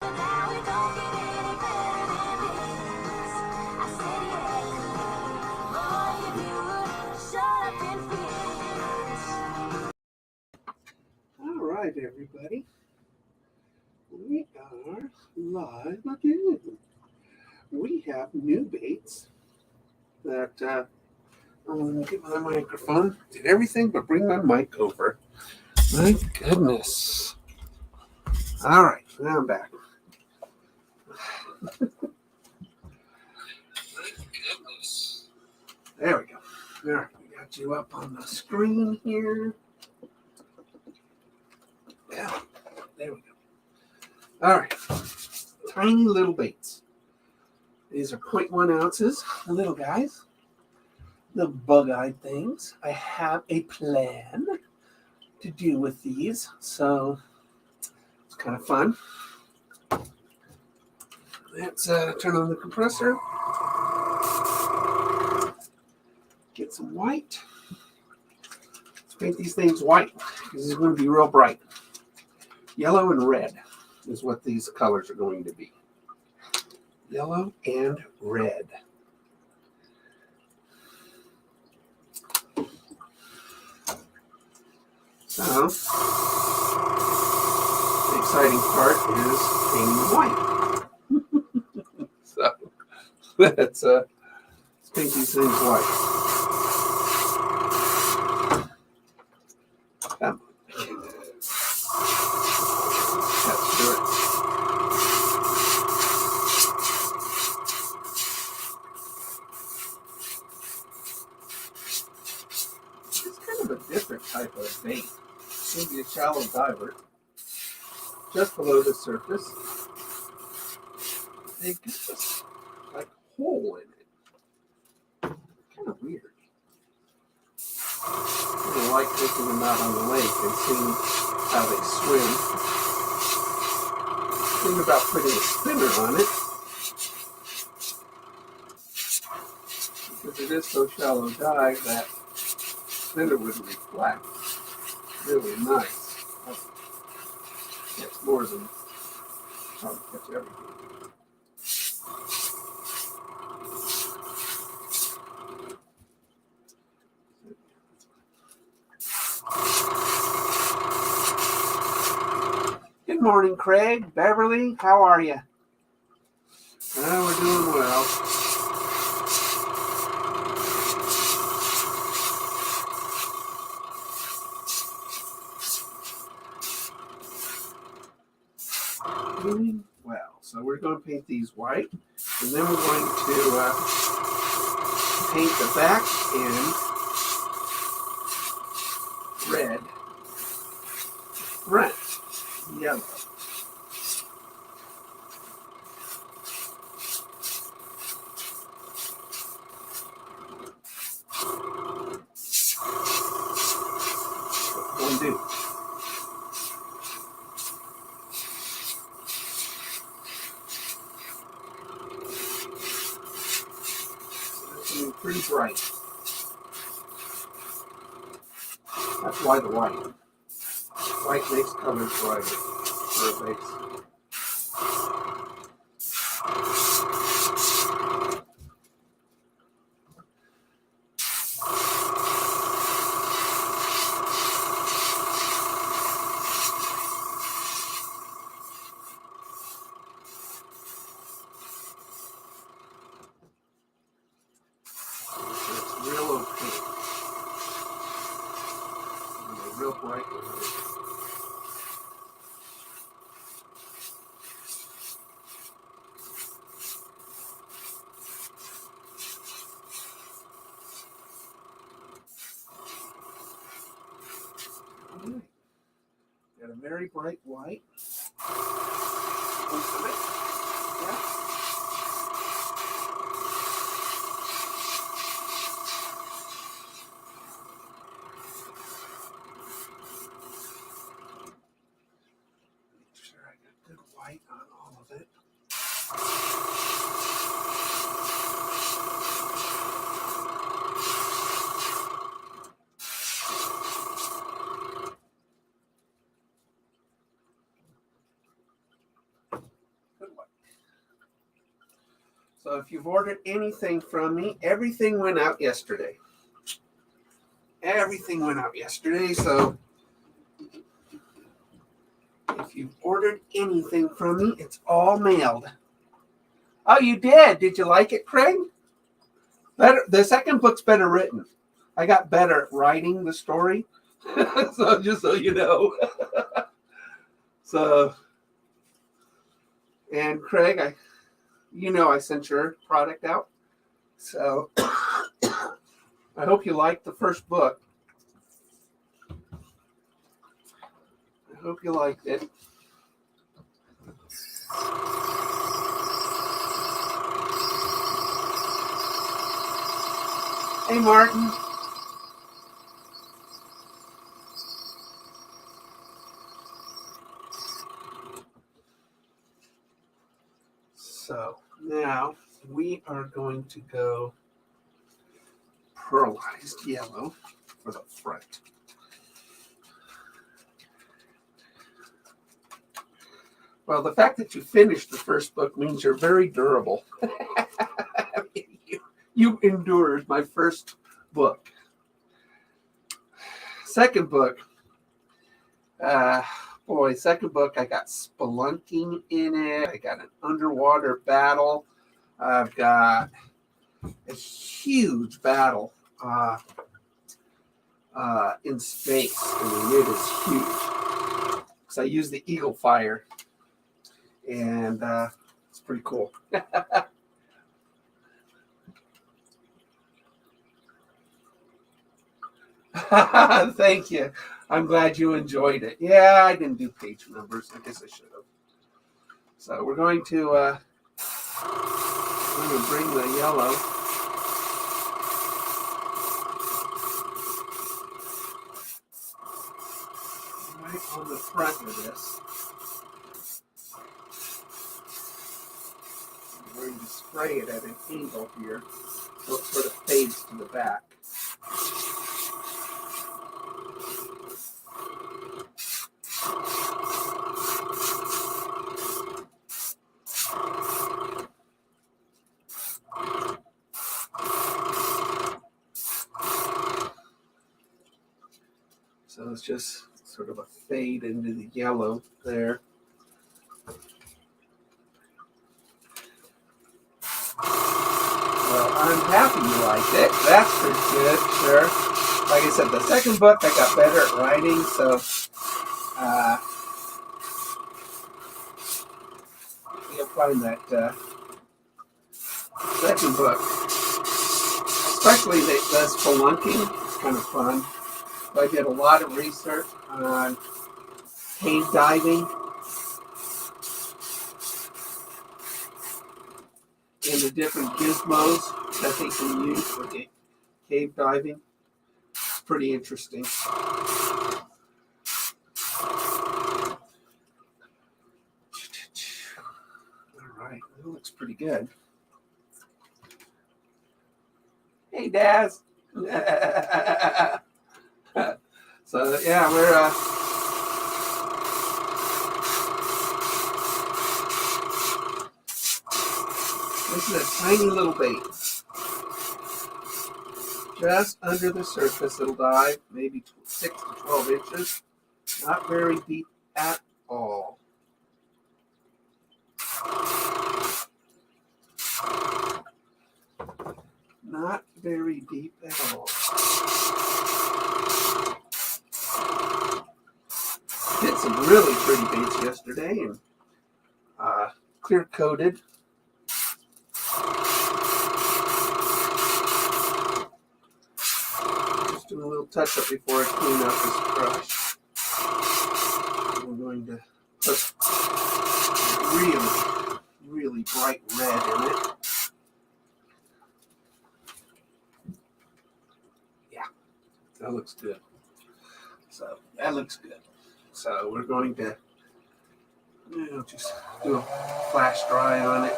All right, everybody. We are live again. We have new baits that I'm going to get my microphone. Did everything but bring my mic over. My goodness. All right, now I'm back. My goodness. There we go. All right, we got you up on the screen here. Yeah, there we go. All right, tiny little baits. These are 0.1 ounces, little guys. The bug-eyed things. I have a plan to do with these, so it's kind of fun. Let's turn on the compressor. Get some white. Let's paint these things white because this is going to be real bright. Yellow and red is what these colors are going to be. Yellow and red. So, the exciting part is painting white. So, let's paint these things white. Come on. Let's do it. It's kind of a different type of bait. Maybe a shallow diver, just below the surface. They get this like hole in it. Kind of weird. I like taking them out on the lake and seeing how they swim. The thing about putting a spinner on it, because it is so shallow dive, that spinner would reflect really nice. That's more than probably catch everything. Good morning, Craig. Beverly, how are you? We're doing well. Doing well. So we're going to paint these white, and then we're going to paint the back end red, front yellow. One do. Pretty bright. That's why the white. White makes colors brighter for a base. Real opaque. Real bright. Right. Got a very bright white. Yeah. Good white on all of it. So if you've ordered anything from me, everything went out yesterday. Everything went out yesterday. So if you've ordered anything from me, it's all mailed. Oh, you did? Did you like it, Craig? Better. The second book's better written. I got better at writing the story. So just so you know. So, and Craig, I sent your product out. So I hope you liked the first book. I hope you liked it. Hey, Martin. So now we are going to go pearlized yellow for the front. Well, the fact that you finished the first book means you're very durable. You endured my first book. Second book. Second book, I got spelunking in it. I got an underwater battle. I've got a huge battle in space. I mean, it is huge. Because I use the Eagle Fire. And it's pretty cool. Thank you. I'm glad you enjoyed it. Yeah, I didn't do page numbers. I guess I should have. So we're going to bring the yellow. Right on the front of this. I'm going to spray it at an angle here so it sort of fades to the back. So it's just sort of a fade into the yellow there. Well, I'm happy you liked it. That's pretty good, sure. Like I said, the second book I got better at writing, so you'll find that second book, especially the spelunking, it's kind of fun. I did a lot of research on cave diving and the different gizmos that they can use for cave diving. It's pretty interesting. All right, that looks pretty good. Hey, Daz. So yeah, we're this is a tiny little bait, just under the surface. It'll dive maybe 6 to 12 inches, not very deep at all. Not very deep at all. Did some really pretty baits yesterday and clear coated. Just doing a little touch up before I clean up this brush. We're going to put really, really bright red in it. Yeah, that looks good. So that looks good. So we're going to just do a flash dry on it.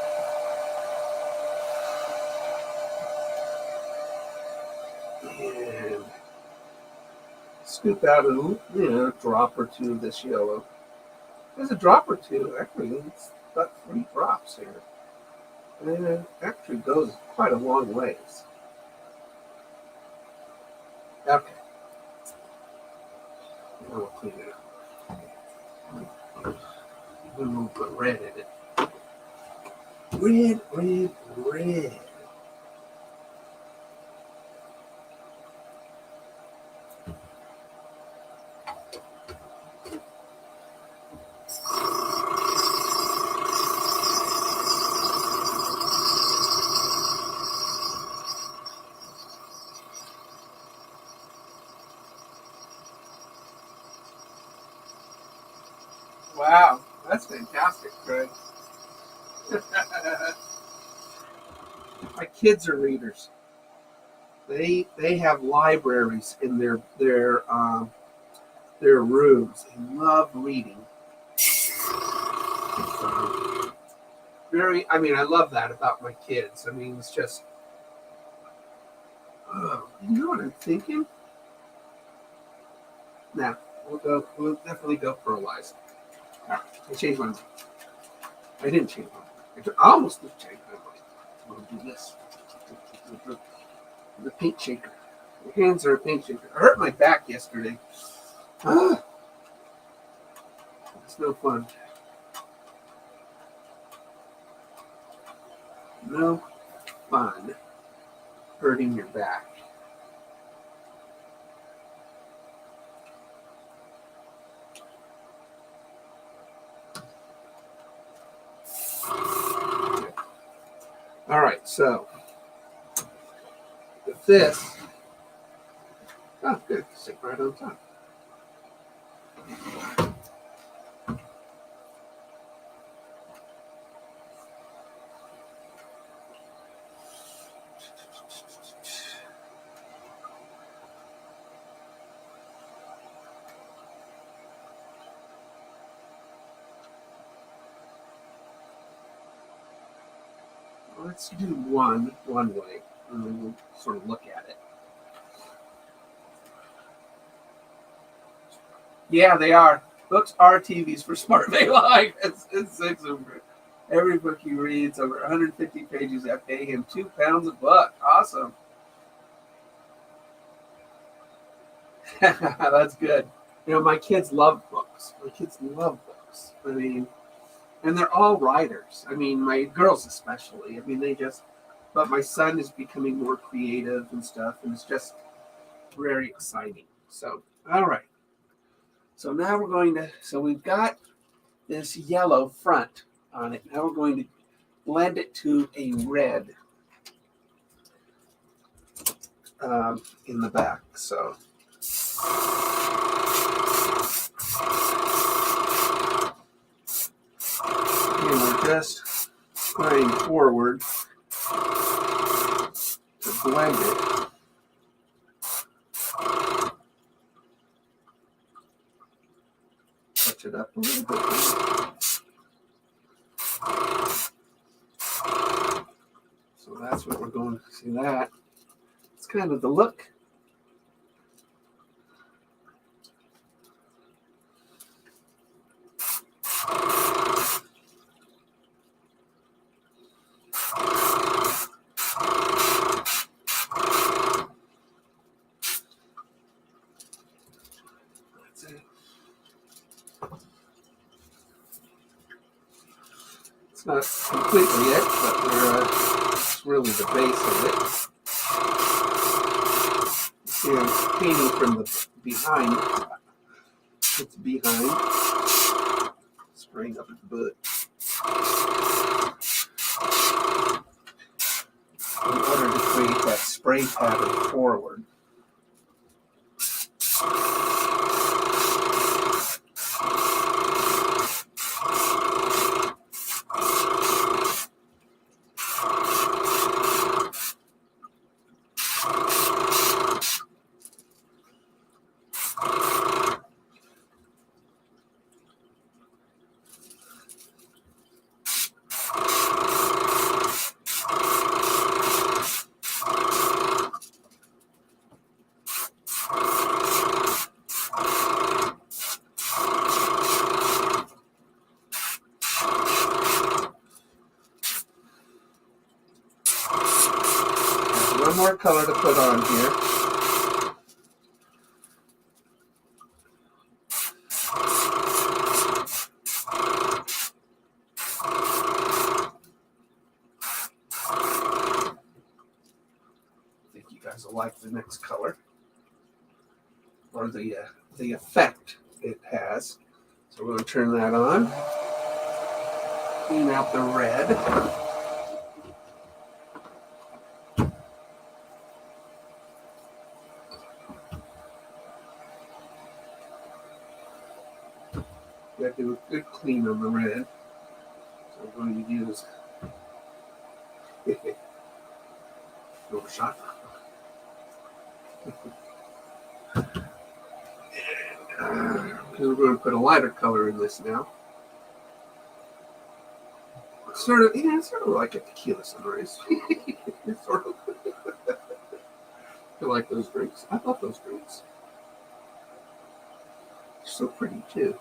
And scoop out a drop or two of this yellow. There's a drop or two, actually. It's about 3 drops here. It actually goes quite a long ways. Okay. Now we'll clean it up. Then we'll put red in it. Red, red, red. Wow, that's fantastic, Craig. My kids are readers. They have libraries in their rooms. They love reading. Very, I mean, I love that about my kids. I mean, it's just, oh, you know what I'm thinking? Nah, we'll definitely go pearlize. All right, I changed my mind. I didn't change my mind. I almost did change my mind. I'm gonna do this. The paint shaker. My hands are a paint shaker. I hurt my back yesterday. Ah, it's no fun. No fun hurting your back. All right, so with this, oh, good, sit right on top. Let's do one way, and then we'll sort of look at it. Yeah, they are. Books are TVs for smart Life. It's 6 of them. Every book he reads, over 150 pages, I pay him £2 a book. Awesome. That's good. You know, my kids love books. My kids love books. I mean, and they're all writers. I mean, my girls especially. I mean, but my son is becoming more creative and stuff, and it's just very exciting. So, all right. So now we've got this yellow front on it. Now we're going to blend it to a red in the back. So. And we're just going forward to blend it. Touch it up a little bit. So that's what we're going to see that. It's kind of the look. It's not completely it, but it's really the base of it. You see, I'm painting from the behind. It's behind. Spraying up at the butt. In order to create that spray pattern forward. one more color to put on here. I think you guys will like the next color, or the effect it has. So we're going to turn that on. Clean out the red. Got to do a good clean on the red. So we're going to use overshot. We're going to put a lighter color in this now. It's sort of like a tequila sunrise. It's sort of. I like those drinks. I love those drinks. They're so pretty too.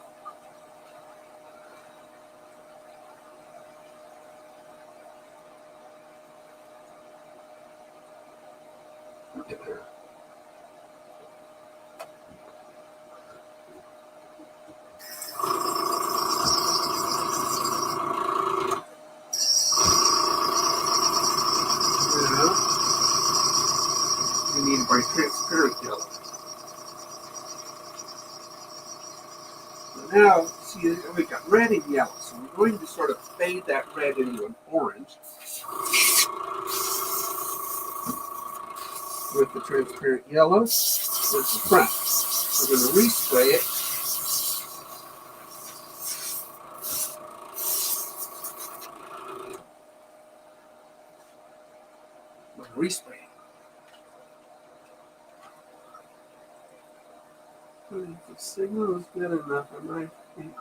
Look at her. We need a bright transparent yellow. So now, see, we got red and yellow. So we're going to sort of fade that red into an orange with the transparent yellow. There's the front. We're going to respray it. Respray. If the signal is good enough, I might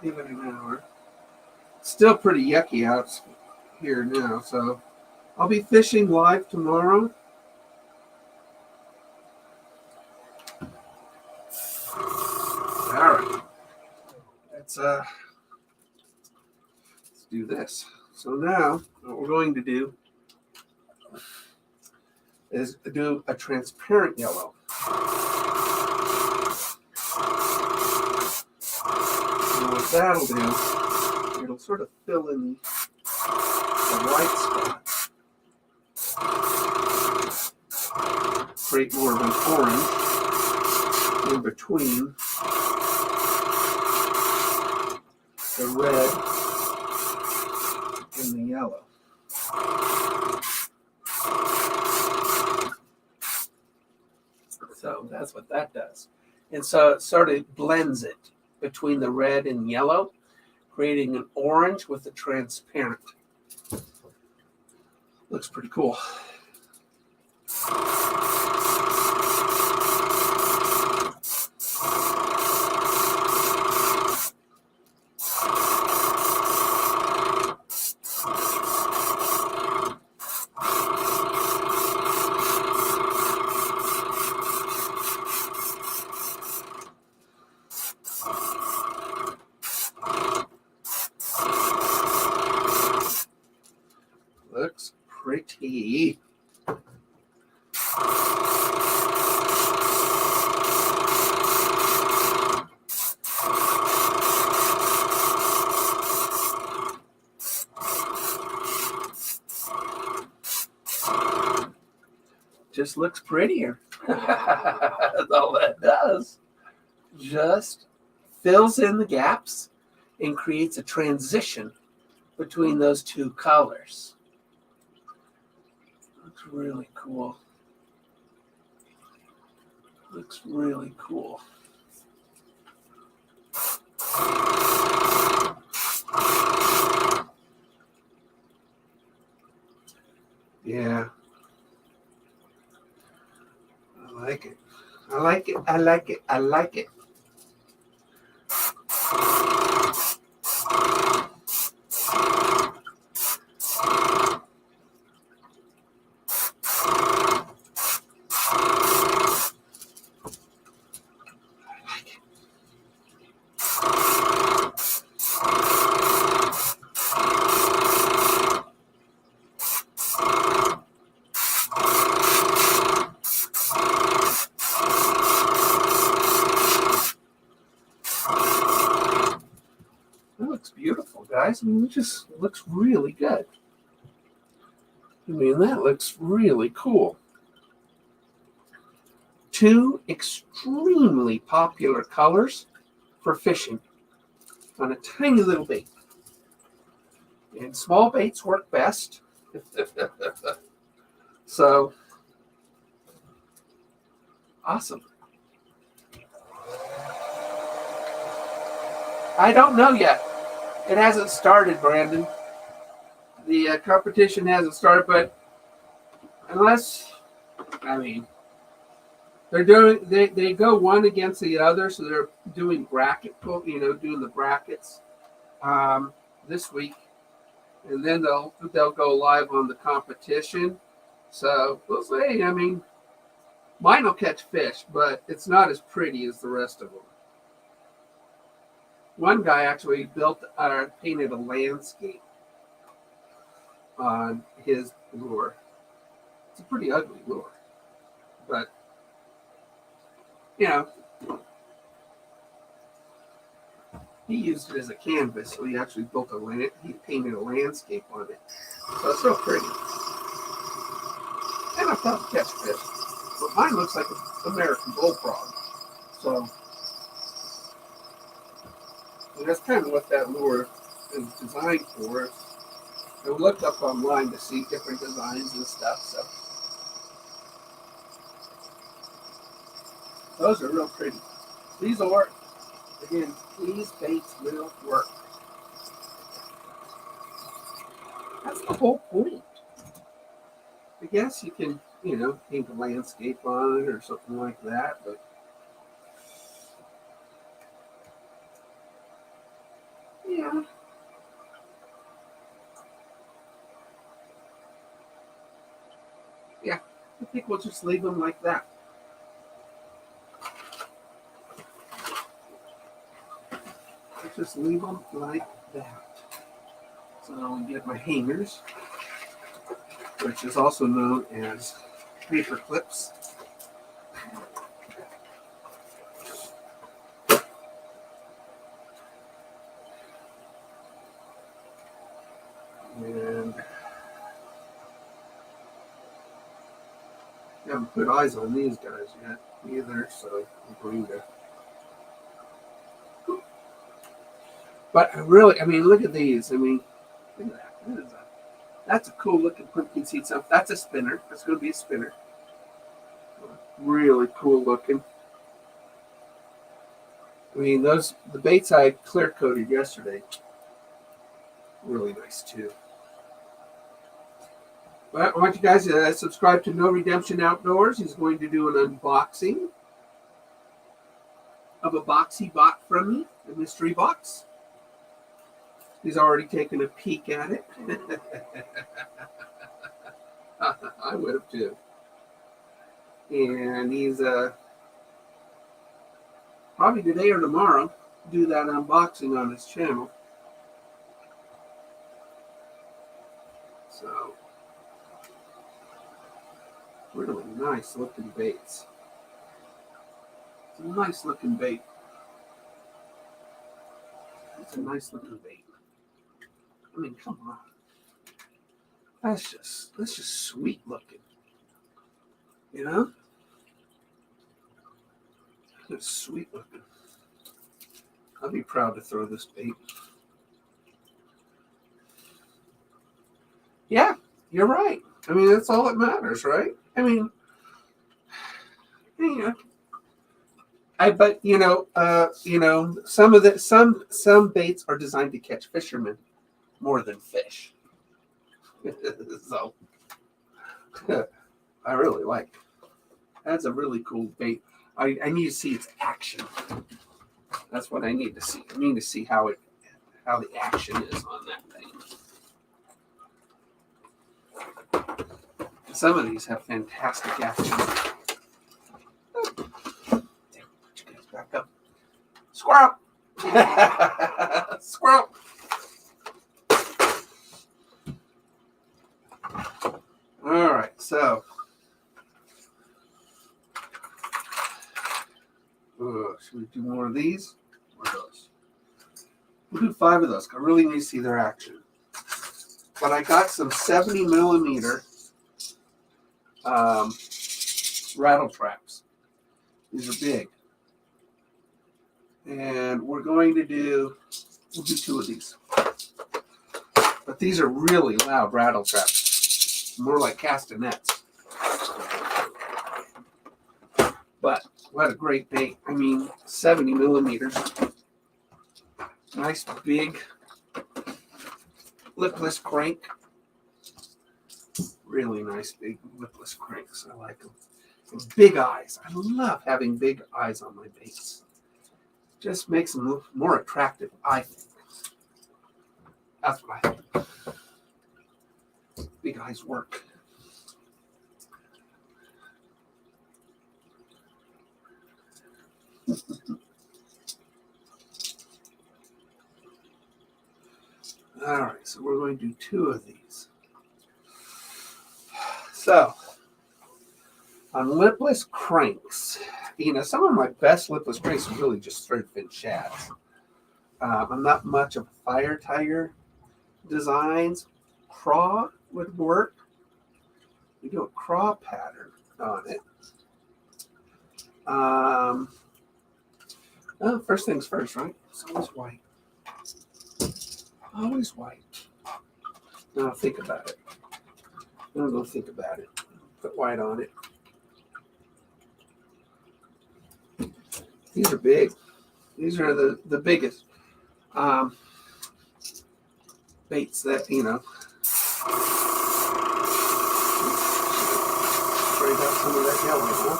give it an hour. It's still pretty yucky out here now, so I'll be fishing live tomorrow. All right, let's do this. So now what we're going to do is do a transparent yellow. And what that'll do, it'll sort of fill in the white spot, create more of an orange in between the red and the yellow. So that's what that does. And so it sort of blends it between the red and yellow, creating an orange with a transparent. Looks pretty cool. Looks pretty. Just looks prettier. That's all that does. Just fills in the gaps and creates a transition between those two colors. Looks really cool. Looks really cool. Yeah. I like it. I like it. I like it. I like it. guys. I mean, it just looks really good. I mean, that looks really cool. Two extremely popular colors for fishing on a tiny little bait. And small baits work best. So, awesome. I don't know yet. It hasn't started, Brandon. The competition hasn't started, but unless, I mean, they're doing, they go one against the other, so they're doing doing the brackets this week, and then they'll go live on the competition. So we'll see. I mean, mine will catch fish, but it's not as pretty as the rest of them. One guy actually painted a landscape on his lure. It's a pretty ugly lure, but he used it as a canvas, so he actually he painted a landscape on it. So it's so pretty. And I thought catch fish. But mine looks like an American bullfrog. So that's kind of what that lure is designed for. I looked up online to see different designs and stuff. So those are real pretty. These are, again, these baits will work. That's the whole point. I guess you can, paint a landscape on it or something like that, but yeah. Yeah, I think we'll just leave them like that. Let's just leave them like that. So I'll get my hangers, which is also known as paper clips. And I haven't put eyes on these guys yet either, so I'm going to. But really, I mean, look at these. I mean, look at that. What is that? That's a cool looking pumpkin seed stuff. That's a spinner. That's going to be a spinner. Really cool looking. I mean, the baits I clear coated yesterday, really nice too. But I want you guys to subscribe to No Redemption Outdoors. He's going to do an unboxing of a box he bought from me, a mystery box. He's already taken a peek at it. I would have too. And he's probably today or tomorrow do that unboxing on his channel. So really nice looking baits. It's a nice looking bait. It's a nice looking bait. I mean, come on. That's just sweet looking. It's sweet looking. I'll be proud to throw this bait. Yeah, you're right. I mean, that's all that matters, right? I mean, some baits are designed to catch fishermen more than fish. So I really like it. That's a really cool bait. I need to see its action. That's what I need to see. I need to see how the action is on that thing. Some of these have fantastic action. Put you guys back up. Squirrel! Squirrel! All right, so should we do more of these or those? We'll do 5 of those. I really need to see their action. But I got some 70 millimeter rattle traps. These are big. And we'll do 2 of these. But these are really loud rattle traps. More like castanets. But what a great bait. I mean, 70 millimeters. Nice big lipless crank. Really nice big lipless cranks. I like them. And big eyes. I love having big eyes on my baits. Just makes them look more attractive, I think. That's what I think. Big eyes work. All right, so we're going to do 2 of these. So, on lipless cranks, some of my best lipless cranks are really just thread fin shads. I'm not much of a fire tiger designs. Craw would work. We do a craw pattern on it. First things first, right? It's always white. Always white. Now think about it. I'm going to think about it. Put white on it. These are big. These are the biggest baits that, Spray out some of that yellow, huh?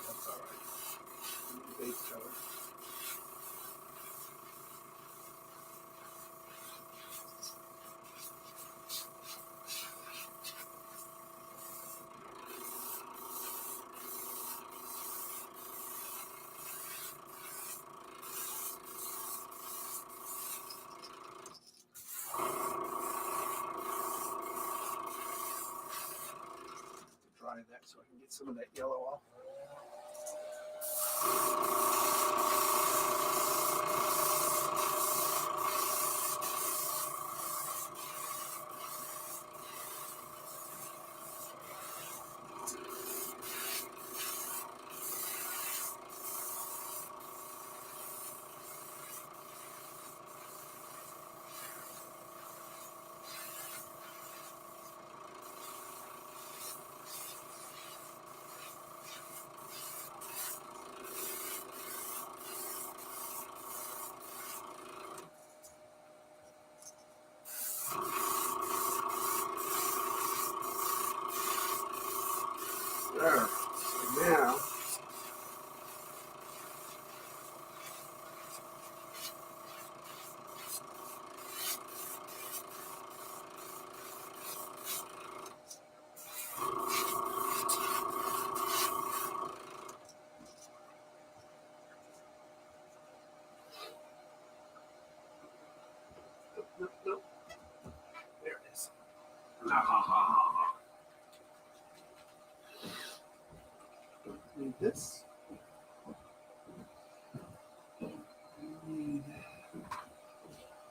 That's all right. Bait color. Dry that so I can get some of that yellow off. There. So now, nope. There it is. Need this. Need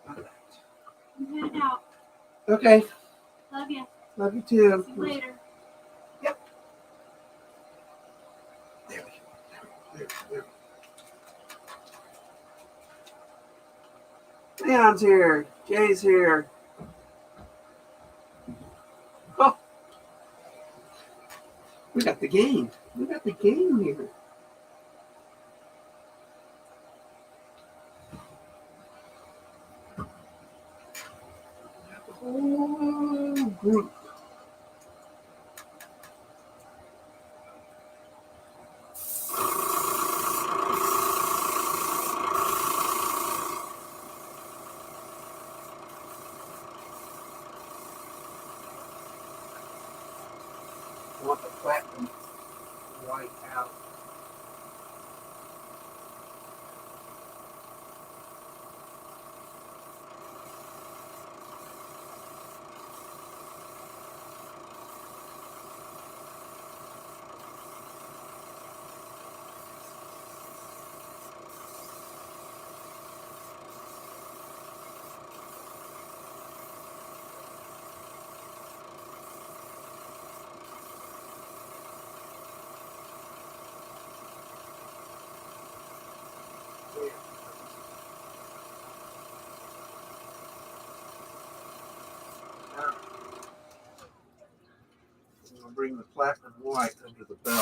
that. I'm heading out. Okay. Love you. Love you too. See you later. Yep. There we go. There. Leon's here. Jay's here. Oh, we got the game. We got the game here. The whole group. I want the platinum white out. bring the platinum white under the belly.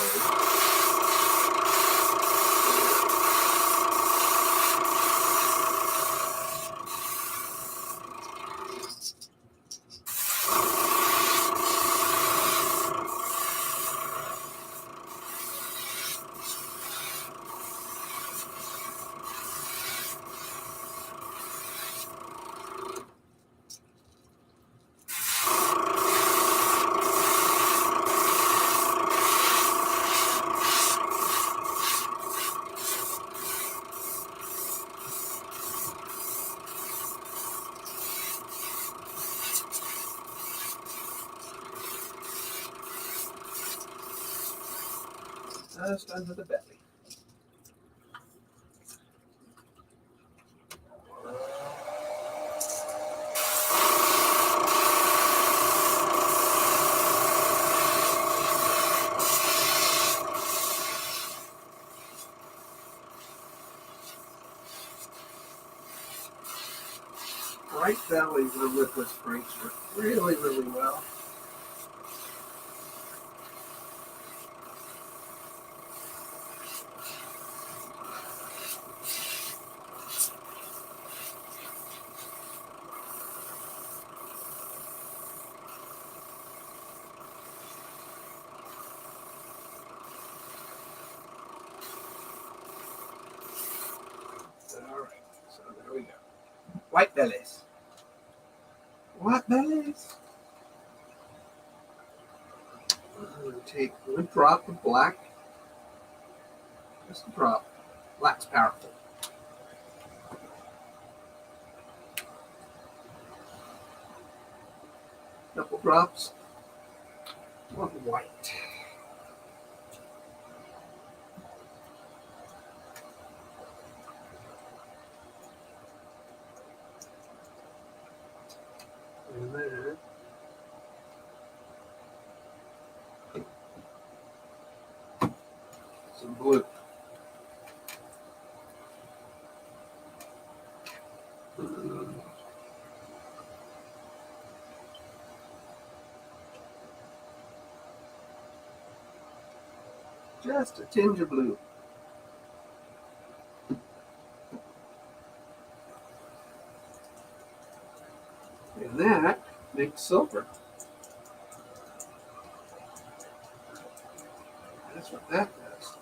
Just under the belly. Bright bellies are liquid springs work really, really well. All right, so there we go. White bellies. White bellies. I'm going to take one drop of black. Just a drop. Black's powerful. Couple drops of white. And then some blue. Just a tinge of blue. And that makes silver. That's what that does.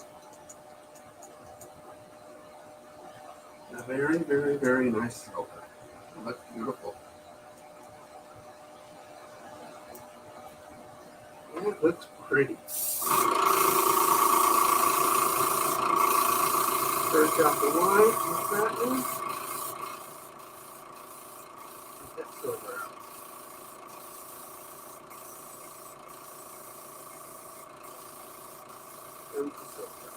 A very, very, very nice silver. It looks beautiful. It looks pretty. First out the white, what's that one? Get that silver out. And the silver.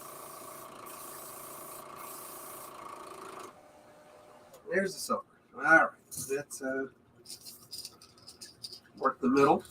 There's the silver. All right, let's work the middle.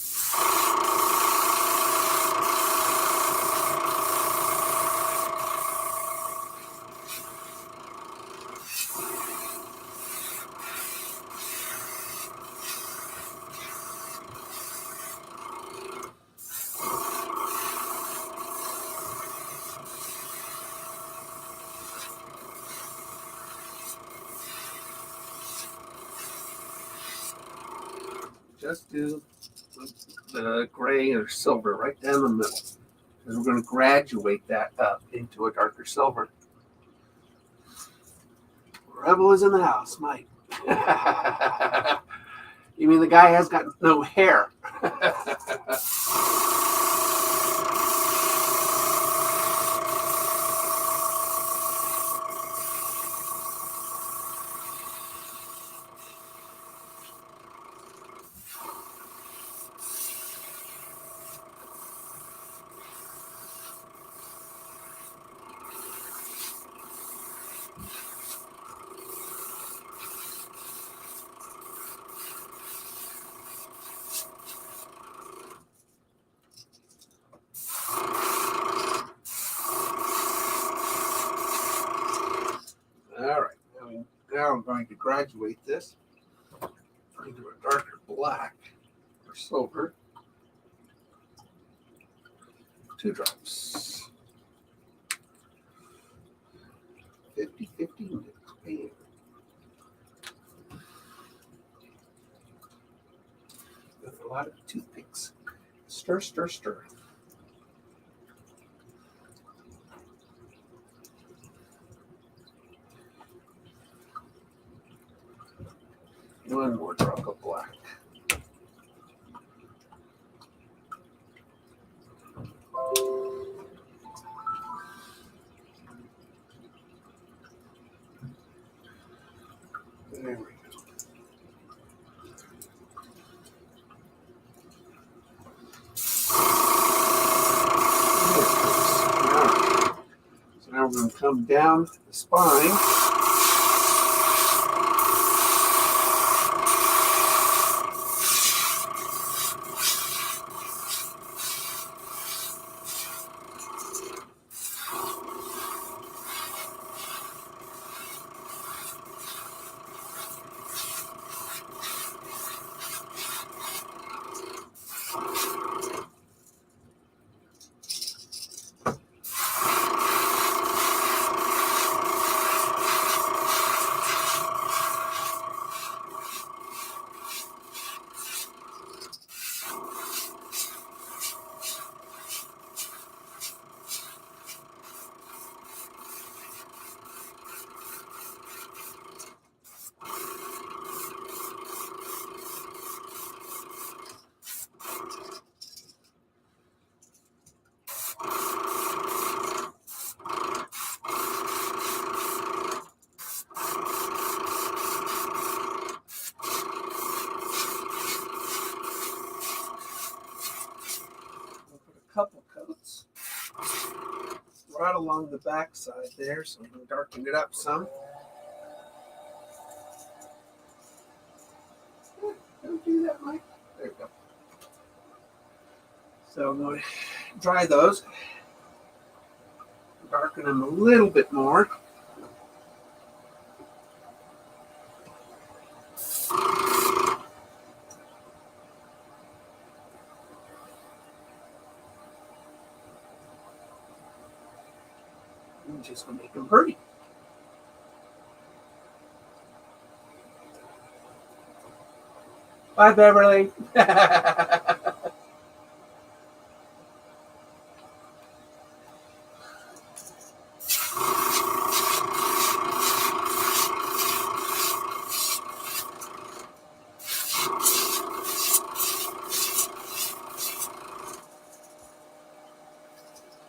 Just do the gray or silver right down the middle. And we're going to graduate that up into a darker silver. Rebel is in the house, Mike. You mean the guy has got no hair? All right, now I'm going to graduate this into a darker black or silver. 2 drops. 50-50 bam. With a lot of toothpicks. Stir, stir, stir. One more drop of black. There we go. So now we're going to come down the spine. Couple coats right along the back side there, so I'm going to darken it up some. Don't do that, Mike. There we go. So I'm going to dry those, darken them a little bit more. I'm just going to make them pretty. Bye, Beverly.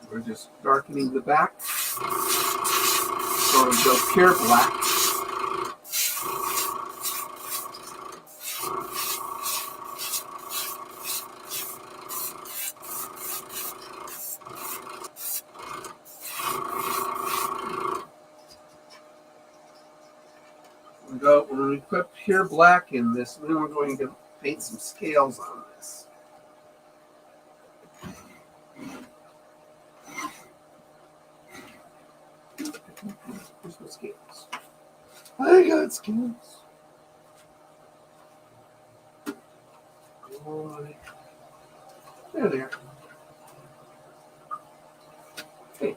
We're just darkening the back. So we go pure black. We're going to put pure black in this, and then we're going to paint some scales on this. Here's my scales. I got scales. Boy. There they are. Hey,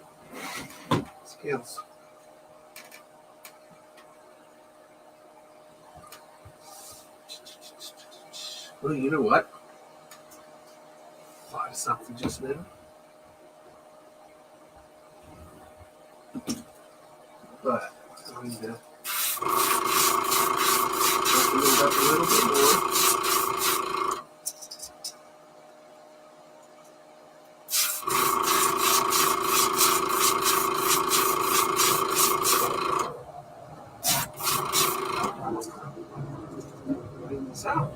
scales. Well, you know what? Thought of something just now. But I'm going to open it up a little bit more. Clean this out.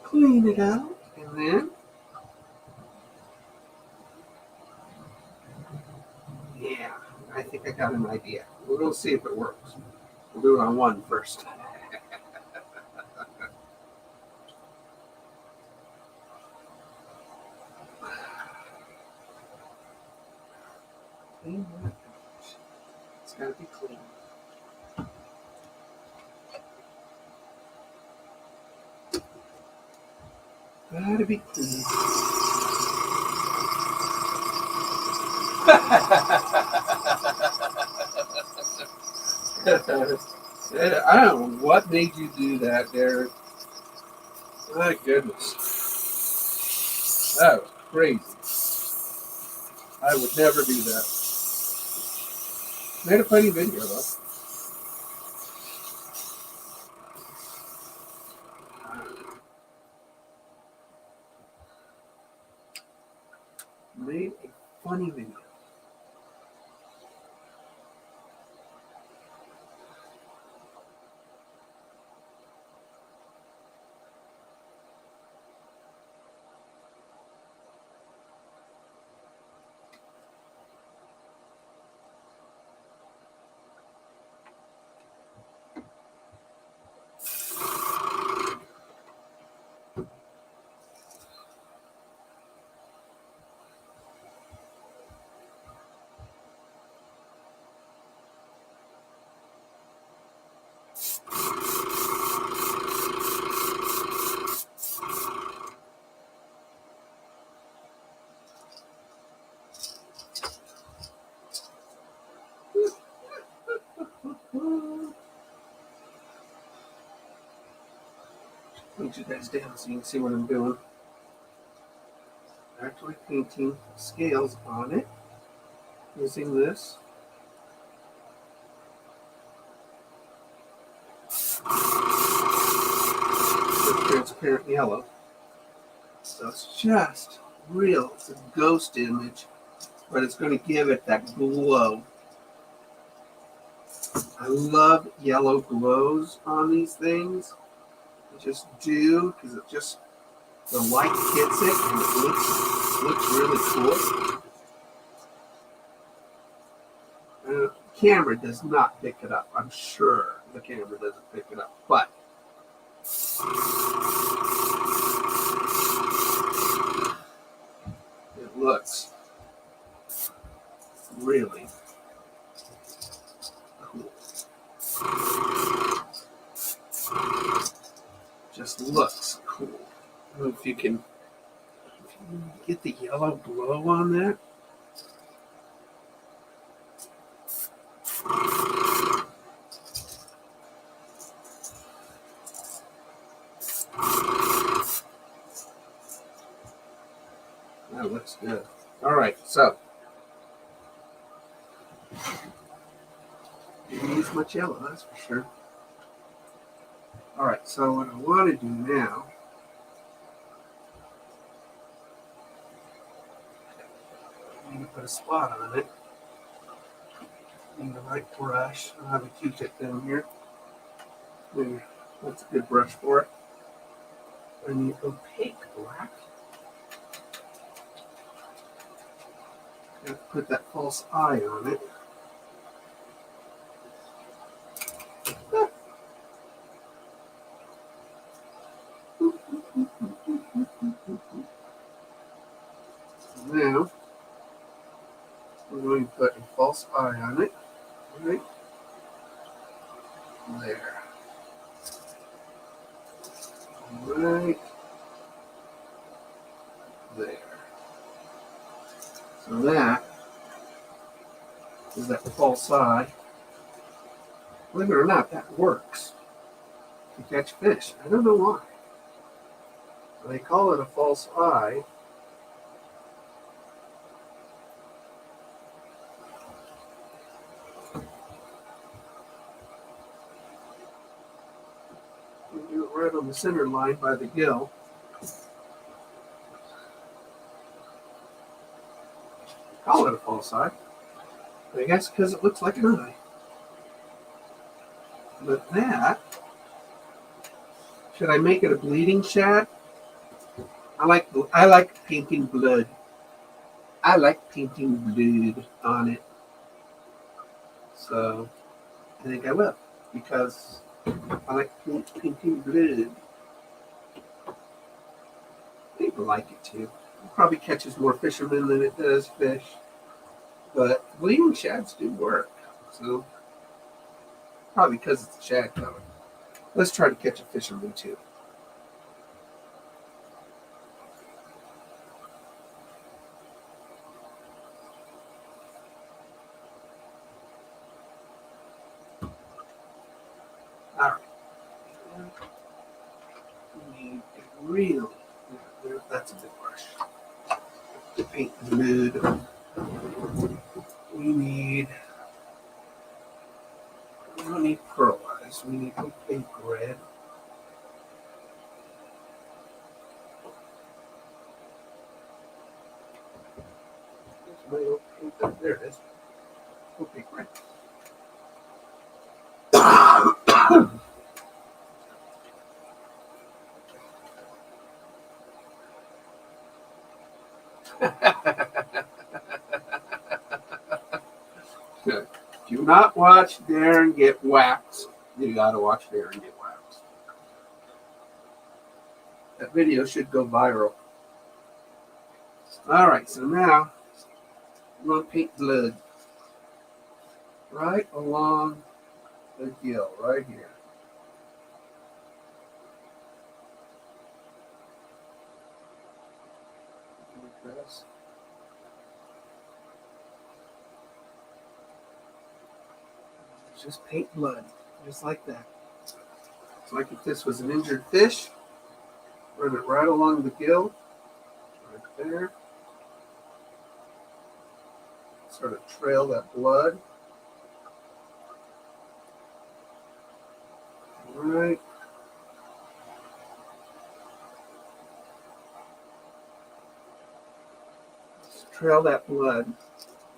Clean it out, and then yeah, I think I got an idea. We're going to see if it works. We'll do it on one first. Clean that out. It's got to be clean. Gotta be clean. I don't know what made you do that, Derek. My goodness. That was crazy. I would never do that. Made a funny video, though. Made a funny video. Put you guys down so you can see what I'm doing. Actually painting scales on it using this. With transparent yellow. So it's just real. It's a ghost image, but it's going to give it that glow. I love yellow glows on these things. I just do because it just the light hits it and it looks really cool. The camera does not pick it up. I'm sure the camera doesn't pick it up, but it looks really cool. Just looks cool. I don't know if you can get the yellow glow on that. That looks good. All right, so you didn't use much yellow, that's for sure. All right, so what I want to do now, I'm going to put a spot on it. Need the right brush. I'll have a Q-tip down here. There. That's a good brush for it. I need opaque black. Put that false eye on it. Now, we're going to put a false eye on it. Right there. Right there. So that is that false eye. Believe it or not, that works to catch fish. I don't know why. They call it a false eye. You do it right on the center line by the gill. Call it a false eye. I guess because it looks like an eye. But that, should I make it a bleeding shad? I like painting blood. I like painting blood on it. So I think I will because I like painting blood. People like it too. It probably catches more fishermen than it does fish. But bleeding shads do work. So probably because it's a shad color. Let's try to catch a fisherman too. All right. We need to really, that's a big brush. To paint the mood, we don't need pearl eyes. We need a big red. There it is. Okay, great. Do not watch Darren get waxed. You gotta watch Darren get waxed. That video should go viral. All right, so now I'm gonna paint blood right along the gill, right here. Like this. Just paint blood, just like that. It's like if this was an injured fish. Run it right along the gill, right there. Sort of trail that blood. Right. Just trail that blood,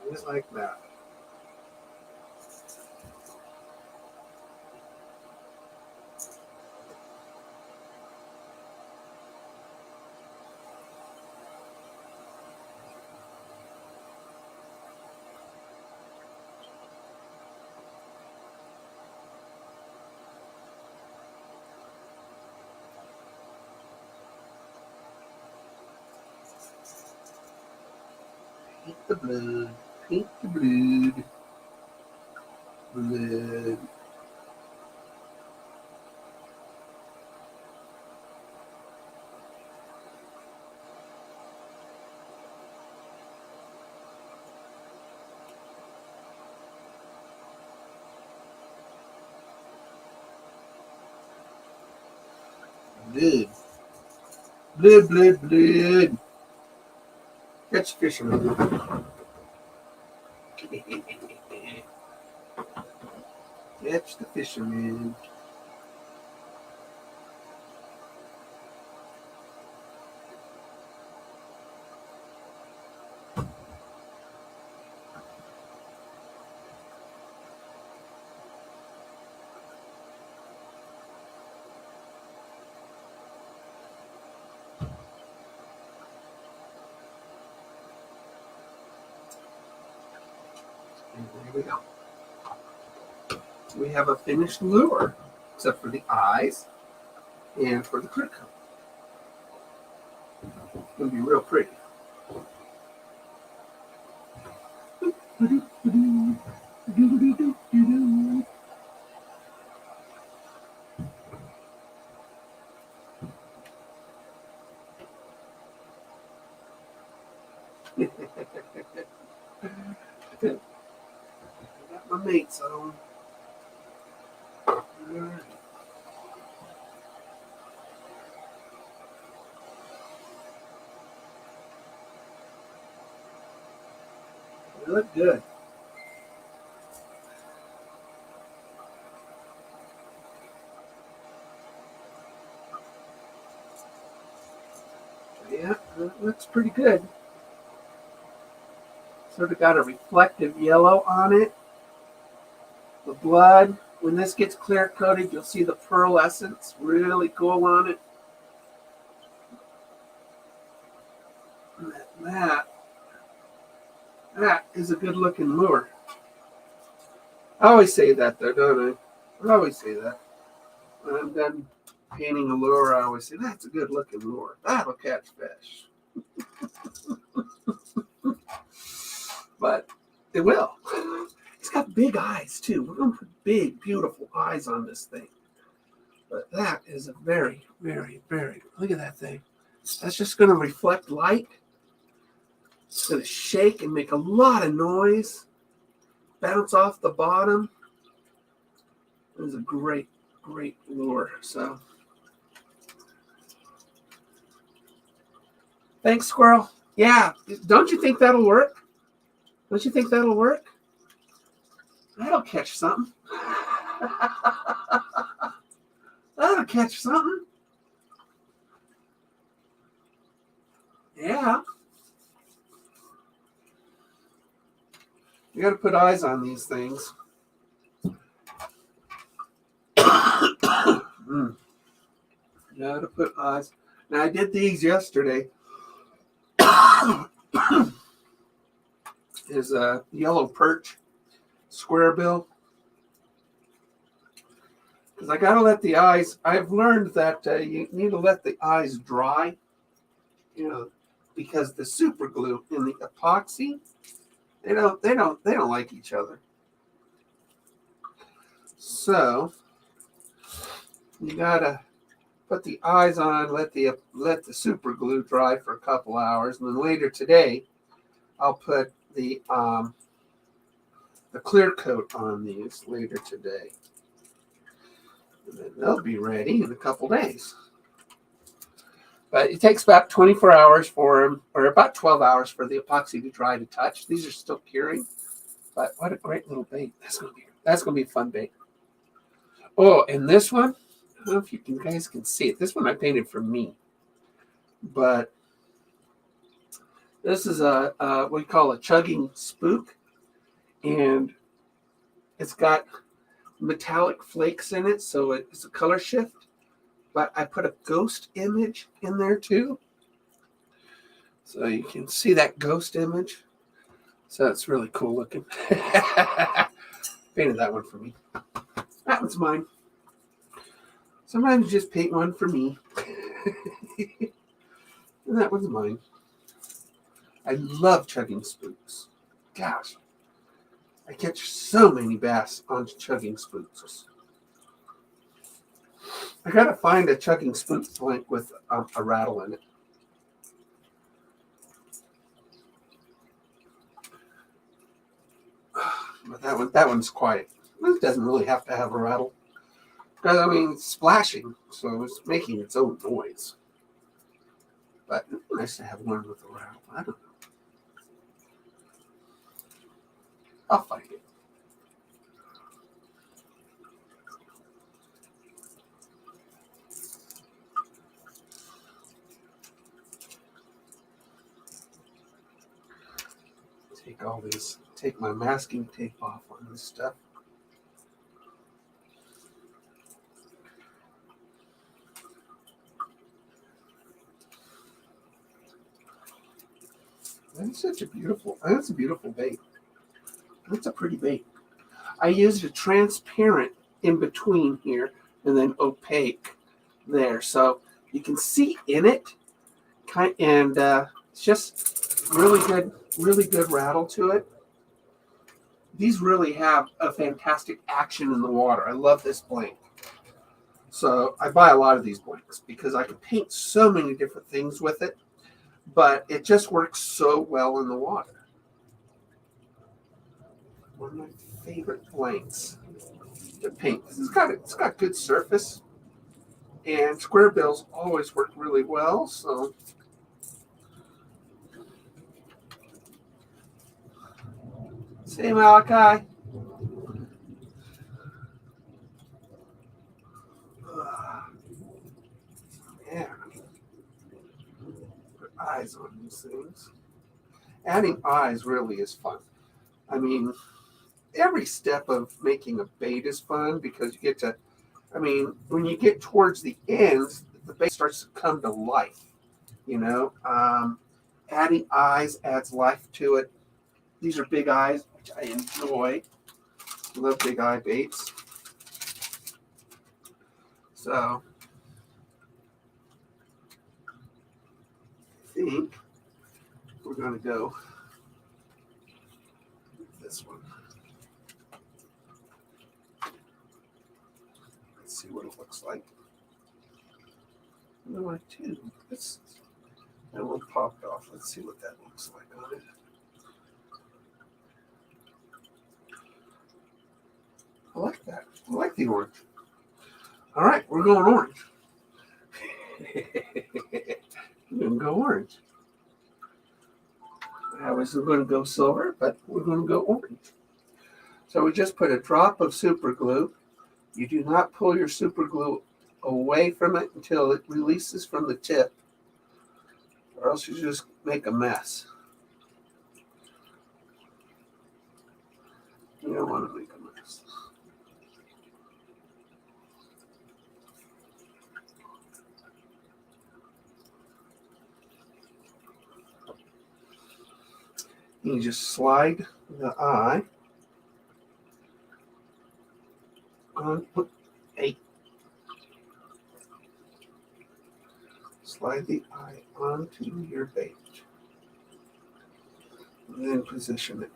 just like that. Paint the blood, paint the blood, blood. Blood. Blood, blood, blood. Catch fisherman. Catch the fisherman. And there we go. We have a finished lure, except for the eyes and for the crick coat. It's going to be real pretty. I got my mates on. All right. They look good. Yeah, that looks pretty good. Sort of got a reflective yellow on it. The blood, when this gets clear coated, you'll see the pearlescence really cool on it. That is a good looking lure. I always say that though, don't I? I always say that. When I'm done painting a lure, I always say, that's a good looking lure. That'll catch fish. But it will. It's got big eyes too. We're going to put big, beautiful eyes on this thing. But that is a very, very, very, look at that thing. That's just going to reflect light. It's going to shake and make a lot of noise. Bounce off the bottom. It is a great, great lure. So thanks, squirrel. Yeah, don't you think that'll work? Don't you think that'll work? That'll catch something. That'll catch something. Yeah. You got to put eyes on these things. You got to put eyes. Now, I did these yesterday. Is a yellow perch, square bill. Because I got to let the eyes, I've learned that you need to let the eyes dry, because the super glue and the epoxy, they don't like each other. So you gotta put the eyes on, let the super glue dry for a couple hours, and then later today, I'll put the clear coat on these later today. And then they'll be ready in a couple days. But it takes about 24 hours for them, or about 12 hours for the epoxy to dry to touch. These are still curing, but what a great little bait. That's gonna be a fun bait. Oh, and this one, I don't know if you guys can see it. This one I painted for me, but this is what we call a chugging spook, and it's got metallic flakes in it, so it's a color shift. But I put a ghost image in there too, so you can see that ghost image. So it's really cool looking. Painted that one for me. That one's mine. Sometimes you just paint one for me. And that one's mine. I love chugging spooks. Gosh, I catch so many bass on chugging spooks. I gotta find a chugging spook blank with a rattle in it. But that one's quiet. It doesn't really have to have a rattle. Because, it's splashing, so it's making its own noise. But it's nice to have one with a rattle. I don't know. I'll find it. Take my masking tape off on this stuff. That's a beautiful bait. That's a pretty bait. I used a transparent in between here and then opaque there. So you can see in it, and it's just really good rattle to it. These really have a fantastic action in the water. I love this blank. So I buy a lot of these blanks because I can paint so many different things with it, but it just works so well in the water. One of my favorite blanks to paint. It's got good surface, and square bills always work really well. So see, Malachi. Yeah. Put eyes on these things. Adding eyes really is fun. Every step of making a bait is fun because you get to, when you get towards the end, the bait starts to come to life. Adding eyes adds life to it. These are big eyes, which I enjoy. I love big eye baits. So I think we're going to go with this one. Let's see what it looks like. No, I too. That one popped off. Let's see what that looks like on it. I like that. I like the orange. All right, we're going orange. We're going to go orange. I was going to go silver, but we're going to go orange. So we just put a drop of super glue. You do not pull your super glue away from it until it releases from the tip, or else you just make a mess. You don't want to make a mess. You just slide the eye on. Hey, slide the eye onto your bait, and then position it.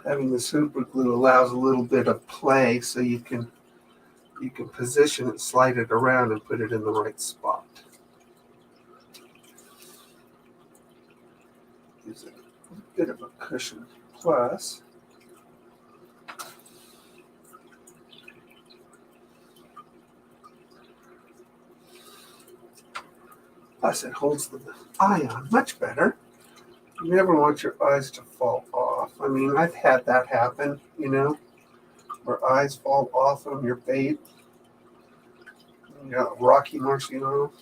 Having the super glue allows a little bit of play, so you can position it, slide it around, and put it in the right spot. Gives it a bit of a cushion. Plus, it holds the eye on much better. You never want your eyes to fall off. I mean, I've had that happen, where eyes fall off on your bait. You got Rocky Marciano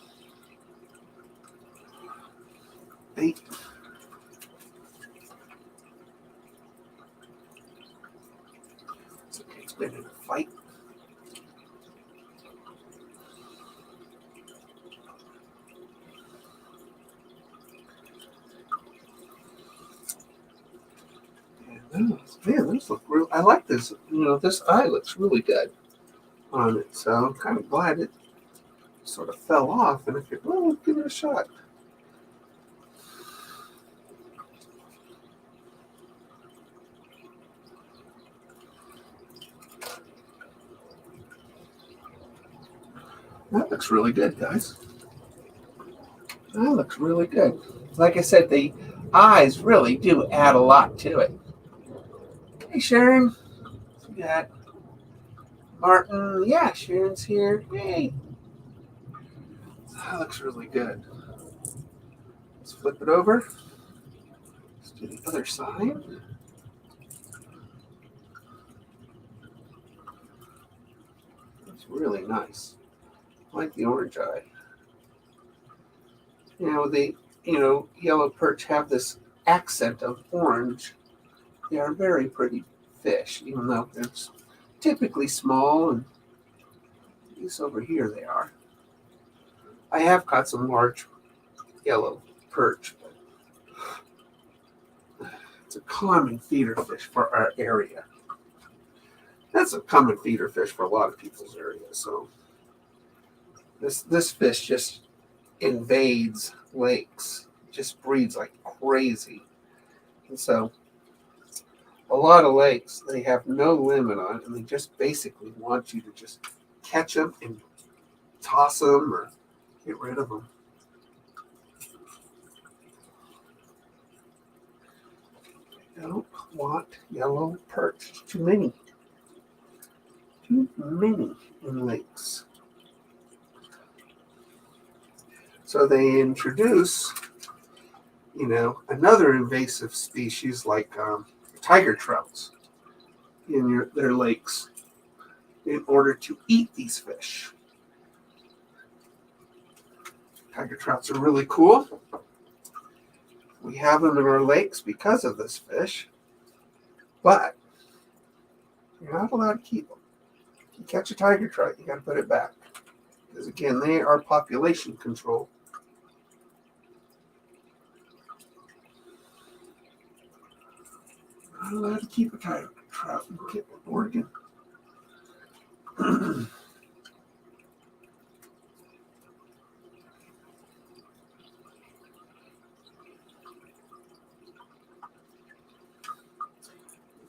bait. It's okay, it's been in a fight. Man, those look real. I like this. This eye looks really good on it. So I'm kind of glad it sort of fell off. And I figured, well, let's give it a shot. That looks really good, guys. That looks really good. Like I said, the eyes really do add a lot to it. Hey, Sharon. We got Martin. Yeah, Sharon's here. Hey. That looks really good. Let's flip it over. Let's do the other side. It's really nice. I like the orange eye. The yellow perch have this accent of orange. They are very pretty fish, even though they're typically small, and at least over here they are. I have caught some large yellow perch, but it's a common feeder fish for our area. That's a common feeder fish for a lot of people's areas. So this fish just invades lakes, just breeds like crazy. And so a lot of lakes, they have no limit on it, and they just basically want you to just catch them and toss them or get rid of them. I don't want yellow perch. Too many. Too many in lakes. So they introduce, another invasive species like tiger trouts in their lakes in order to eat these fish. Tiger trouts are really cool. We have them in our lakes because of this fish, but you're not allowed to keep them. If you catch a tiger trout, you got to put it back, because again, they are population control. Not allowed to keep a tiger trout in Oregon.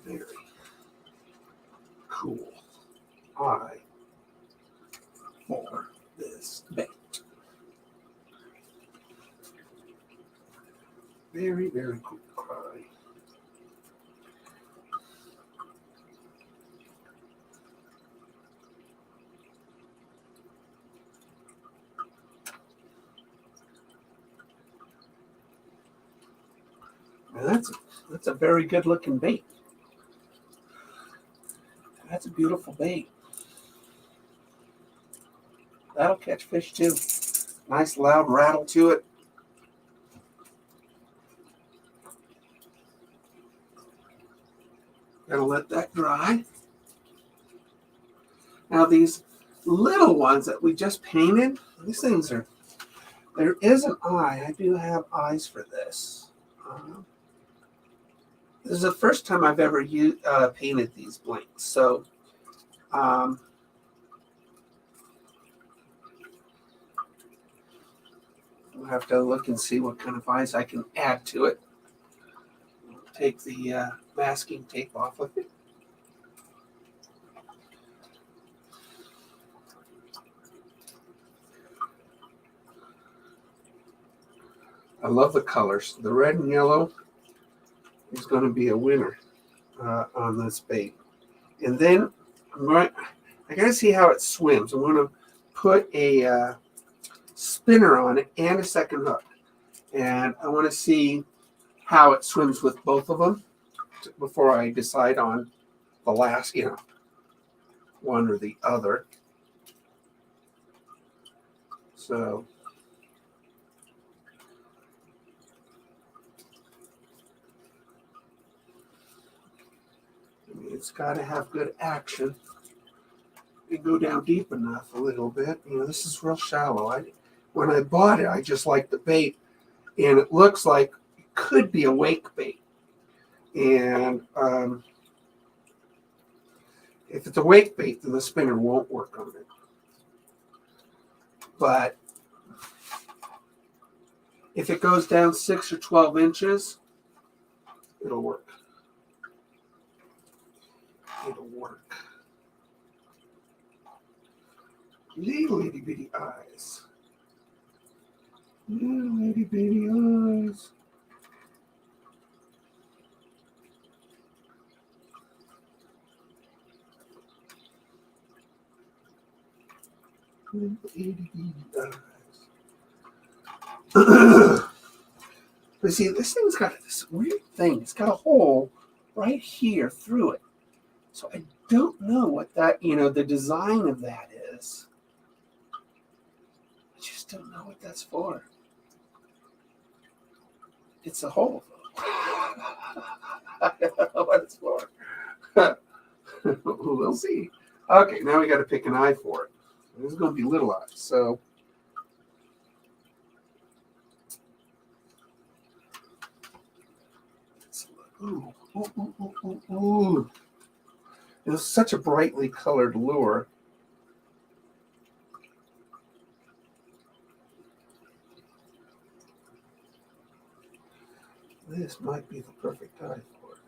Very cool eye for this bait. Very, very cool eye. Now that's a very good looking bait. That's a beautiful bait. That'll catch fish too. Nice loud rattle to it. Gotta let that dry. Now these little ones that we just painted, these things are, there is an eye. I do have eyes for this. This is the first time I've ever painted these blanks. So I'll have to look and see what kind of eyes I can add to it. Take the masking tape off of it. I love the colors. The red and yellow is going to be a winner on this bait. And then I got to see how it swims. I'm going to put a spinner on it and a second hook. And I want to see how it swims with both of them before I decide on the last, one or the other. So it's got to have good action and go down deep enough a little bit. This is real shallow. When I bought it, I just liked the bait, and it looks like it could be a wake bait. And if it's a wake bait, then the spinner won't work on it. But if it goes down 6 or 12 inches, it'll work. It'll work. Little itty bitty eyes. Little itty bitty eyes. Little itty bitty eyes. But see, this thing's got this weird thing. It's got a hole right here through it. So I don't know what that, the design of that is. I just don't know what that's for. It's a hole. I don't know what it's for. We'll see. Okay, now we got to pick an eye for it. This is going to be little eyes. So ooh. It's such a brightly colored lure. This might be the perfect eye for it.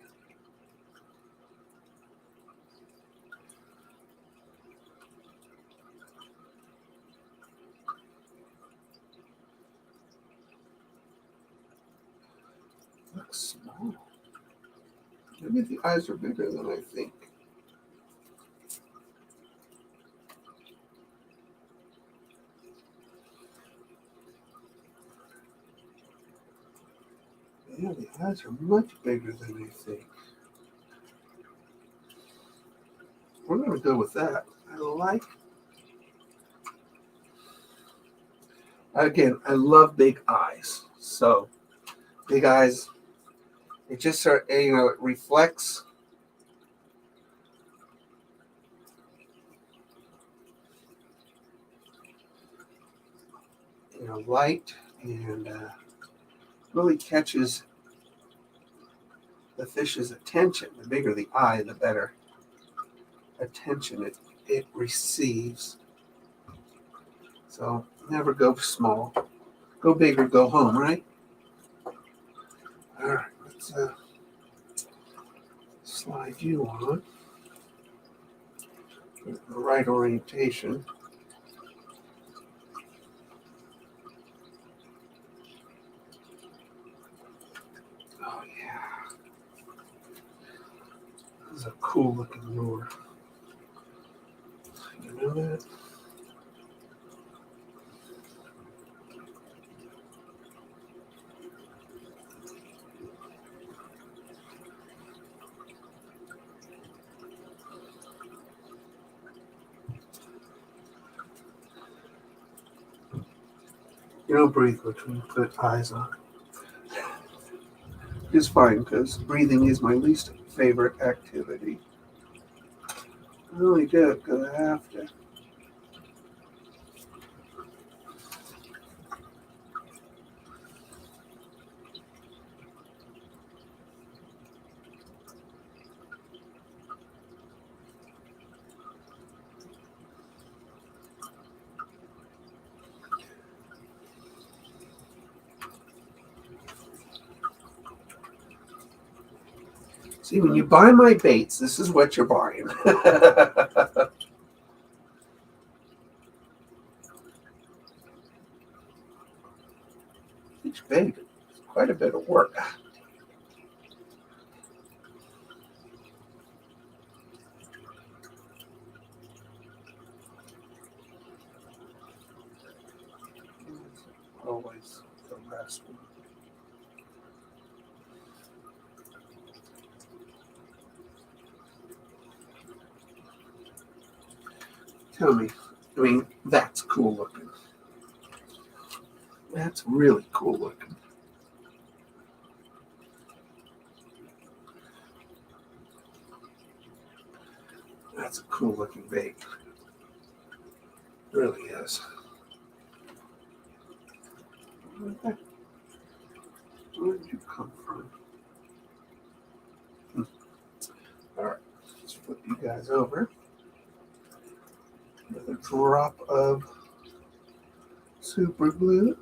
Looks small. Maybe the eyes are bigger than I think. Yeah, the eyes are much bigger than I think. We're going to go with that. I love big eyes. So, big eyes, it just it reflects. Light and really catches the fish's attention. The bigger the eye, the better attention it receives. So never go small. Go big or go home, right? All right, let's slide you on. The right orientation. Oh yeah. This is a cool looking lure. You know that? You don't breathe between you put eyes on. It's fine because breathing is my least favorite activity. I only do it because I have to. See, when you buy my baits, this is what you're buying. Each bait is quite a bit of work. Always the last one. Tell me, I mean, that's cool looking. That's really cool looking. That's a cool looking bait. It really is. Where did you come from? All right, let's flip you guys over with a drop of super glue.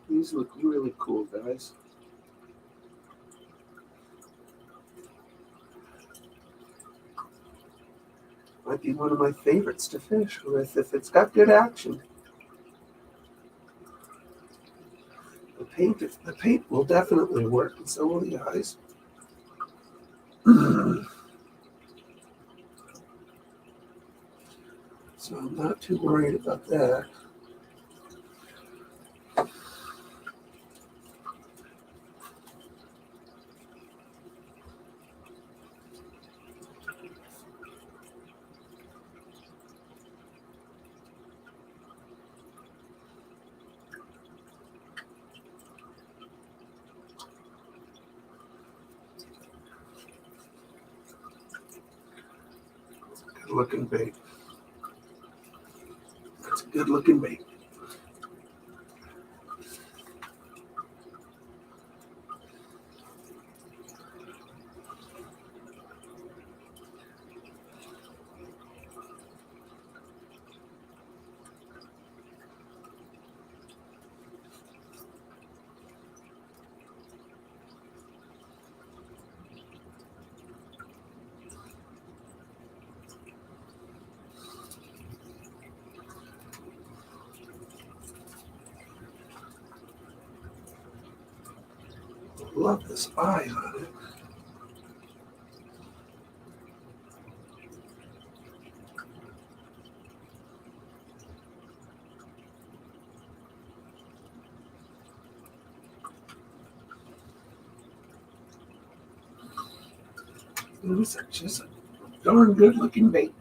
These look really cool, guys. Might be one of my favorites to fish with if it's got good action. The paint will definitely work, and so will the eyes. So I'm not too worried about that. Good looking bait. That's a good looking bait. Love this eye on it. This is just a darn good looking bait.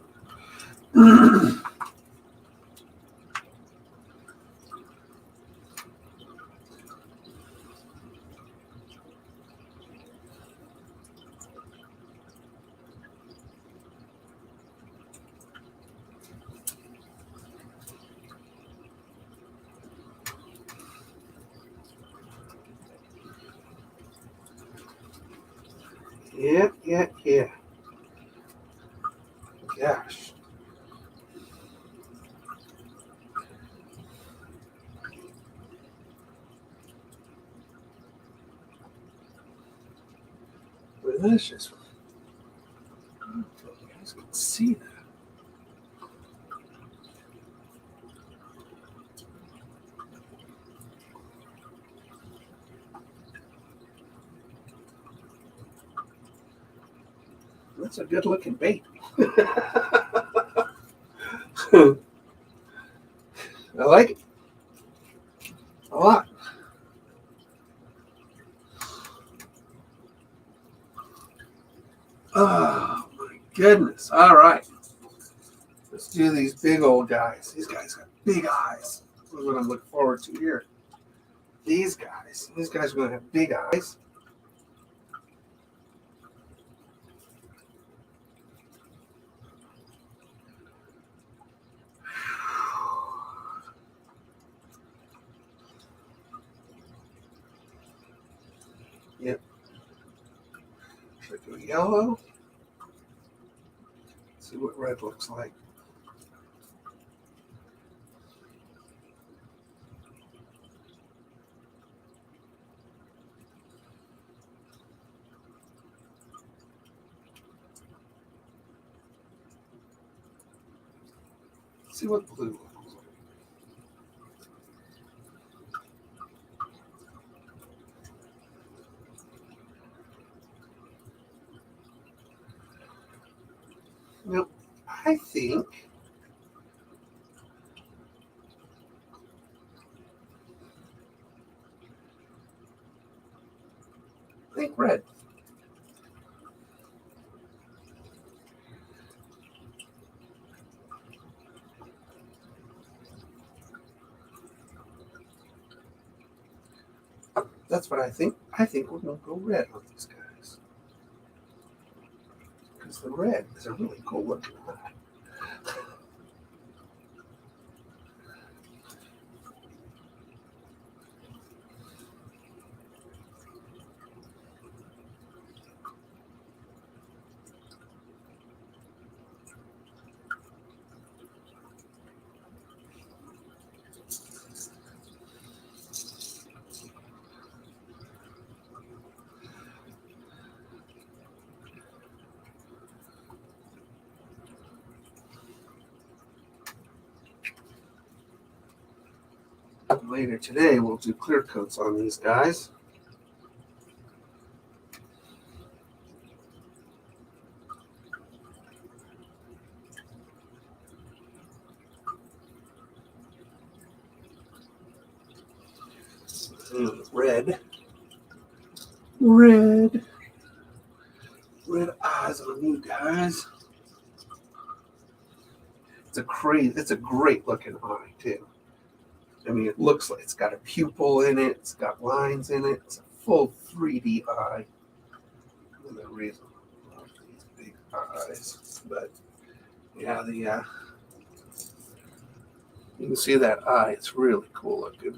Yeah. Gosh. Delicious. I don't know if you guys can see that. That's a good looking bait. I like it a lot. Oh my goodness. All right. Let's do these big old guys. These guys got big eyes. That's what I'm looking forward to here. These guys are going to have big eyes. Yep. Should I go yellow? See what red looks like. See what blue looks like. Now, I think red. That's what I think. I think we're going to go red on these guys. Because the red is a really cool looking eye. Later today, we'll do clear coats on these guys. Red eyes on you guys. It's a great looking eye too. I mean, it looks like it's got a pupil in it. It's got lines in it. It's a full 3D eye. Another reason I love these big eyes. But yeah, you can see that eye. It's really cool looking.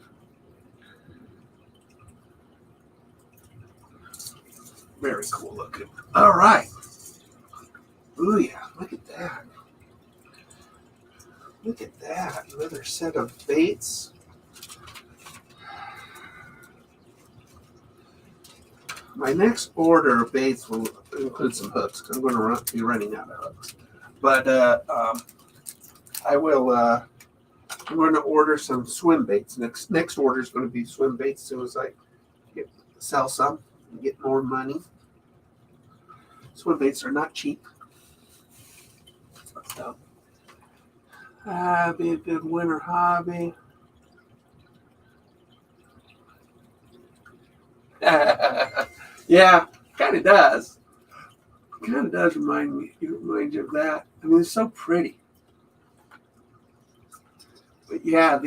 Very cool looking. All right. Ooh yeah, look at that. Look at that. Another set of baits. My next order of baits will include some hooks because I'm going to be running out of hooks. But I will. I'm going to order some swim baits. Next order is going to be swim baits as soon as I sell some and get more money. Swim baits are not cheap. So, be a good winter hobby. Yeah, kind of does. Kind of does remind you of that. I mean, it's so pretty. But yeah,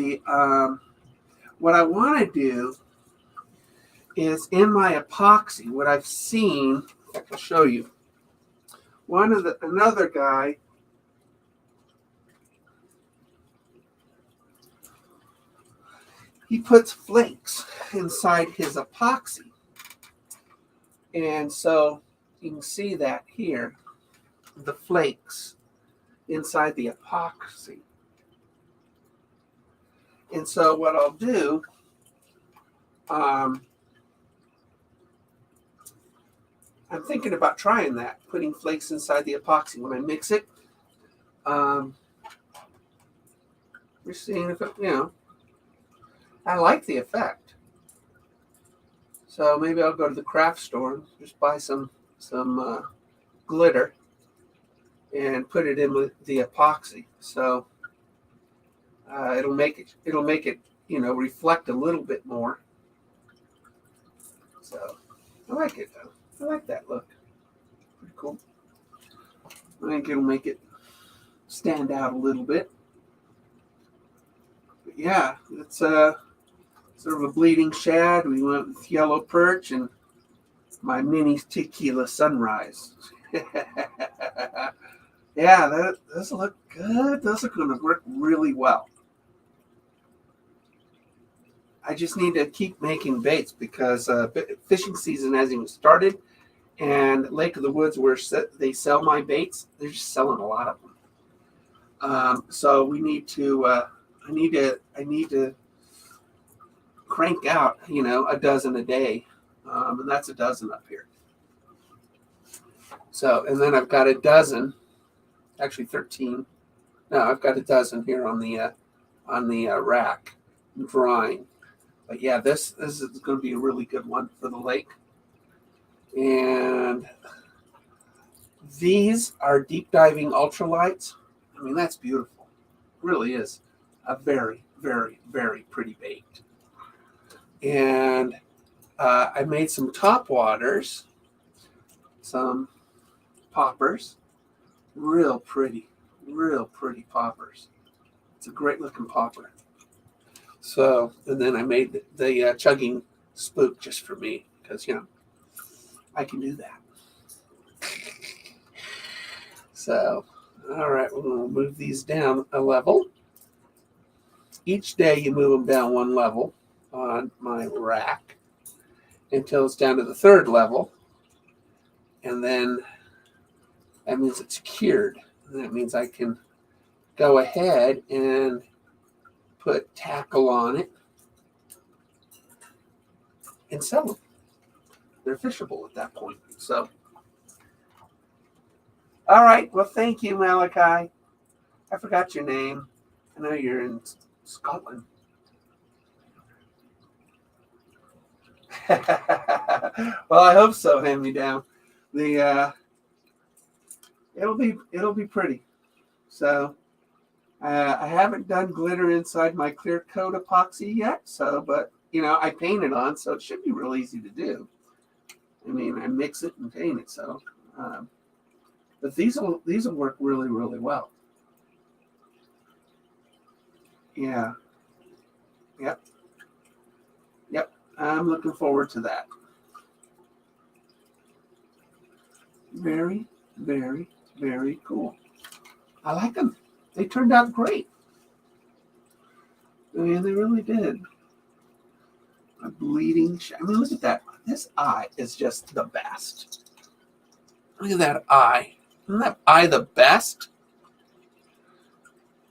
what I want to do is in my epoxy. What I've seen, I'll show you. Another guy. He puts flakes inside his epoxy. And so you can see that here, the flakes inside the epoxy. And so what I'll do, I'm thinking about trying that, putting flakes inside the epoxy when I mix it. We're seeing if it, I like the effect. So maybe I'll go to the craft store and just buy some glitter and put it in with the epoxy. So it'll make it reflect a little bit more. So I like it though. I like that look. Pretty cool. I think it'll make it stand out a little bit. But yeah, it's sort of a bleeding shad. We went with yellow perch and my mini tequila sunrise. Yeah, those look good. Those are going to work really well. I just need to keep making baits because fishing season hasn't even started, and Lake of the Woods, where they sell my baits, they're just selling a lot of them. So we need to. I need to crank out, a dozen a day, and that's a dozen up here. So, and then I've got a dozen, actually 13. No, I've got a dozen here on the rack, drying. But yeah, this is going to be a really good one for the lake. And these are deep diving ultralights. I mean, that's beautiful. It really is a very, very, very pretty bait. And I made some top waters, some poppers, real pretty poppers. It's a great looking popper. So, and then I made the chugging spook just for me because, I can do that. So, all right, we're going to move these down a level. Each day you move them down one level on my rack until it's down to the third level. And then that means it's cured. And that means I can go ahead and put tackle on it and sell them. They're fishable at that point. So, all right. Well, thank you, Malachi. I forgot your name. I know you're in Scotland. Well, I hope so. Hand me down. It'll be pretty. So. I haven't done glitter inside my clear coat epoxy yet, but I paint it on, so it should be real easy to do. I mean, I mix it and paint it, so. But these will work really, really well. Yeah. Yep. I'm looking forward to that. Very, very, very cool. I like them. They turned out great. I mean, they really did. A bleeding I mean, look at that. This eye is just the best. Look at that eye. Isn't that eye the best?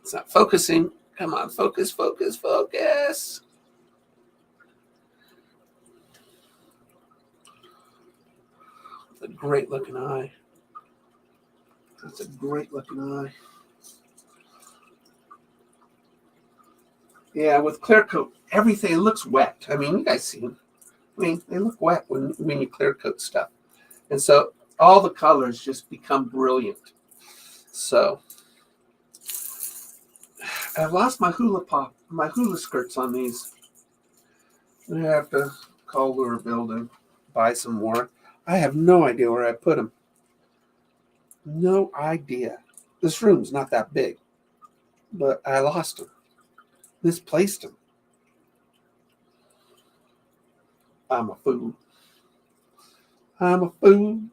It's not focusing. Come on, focus. It's a great looking eye. That's a great looking eye. Yeah, with clear coat, everything looks wet. I mean, you guys see them. I mean, they look wet when you clear coat stuff. And so all the colors just become brilliant. So I've lost my hula skirts on these. I have to call Lure Build and buy some more. I have no idea where I put them. No idea. This room's not that big, but I lost them. Misplaced them. I'm a fool. Fool.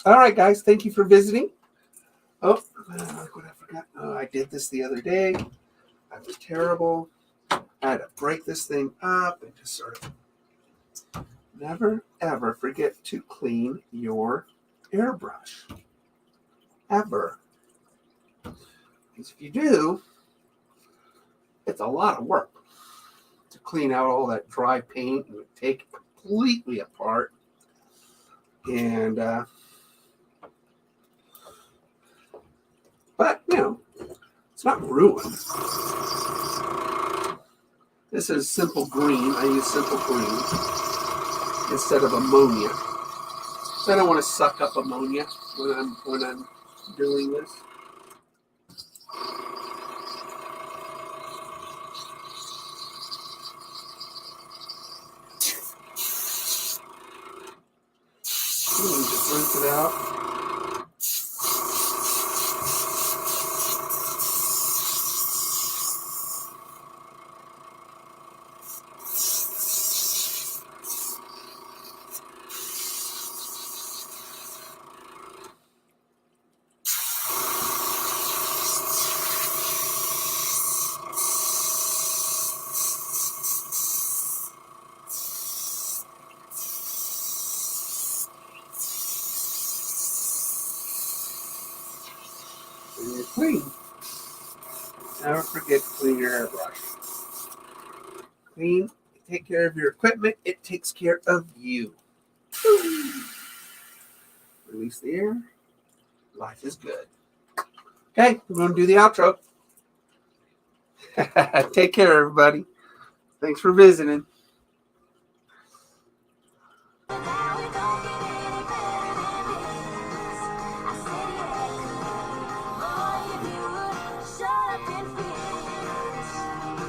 All right, guys. Thank you for visiting. Oh, look what I forgot. Oh, I did this the other day. I was terrible. I had to break this thing up and just sort of never, ever forget to clean your airbrush. Ever. Because if you do, it's a lot of work to clean out all that dry paint and take it completely apart. And, but, it's not ruined. This is simple green. I use simple green instead of ammonia. So I don't want to suck up ammonia when I'm doing this. Just rinse it out. And you're clean. Never forget to clean your hairbrush. Clean, take care of your equipment. It takes care of you. Release the air. Life is good. Okay, we're going to do the outro. Take care, everybody. Thanks for visiting.